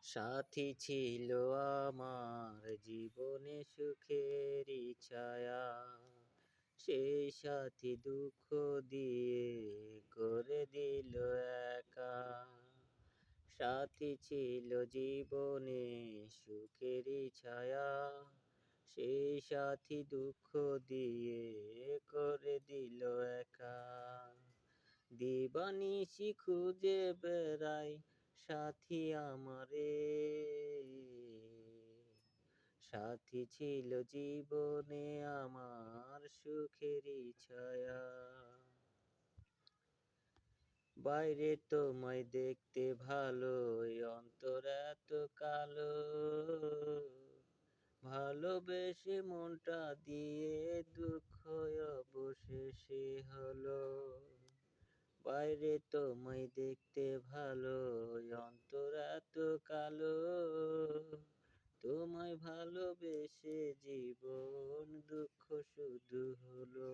সাথী ছিল আমার জীবনে সুখেরই ছায়া, সেই সাথী দুঃখ দিয়ে করে দিল একা। সাথী ছিল জীবনে সুখেরই ছায়া, সেই সাথী দুঃখ দিয়ে করে দিল একা। দিবানিশি খুঁজে বেড়াই সাথী আমারে, সাথী ছিল জীবনে আমার সুখেরই ছায়া। বাইরে তোমায় দেখতে ভালো, অন্তর এত কালো, ভালোবেসে মনটা দিয়ে দুঃখ অবশেষে হলো। বাইরে তোমায় দেখতে ভালো, অন্তর এত কালো, তোমায় ভালোবেসে জীবন দুঃখ শুধু হলো।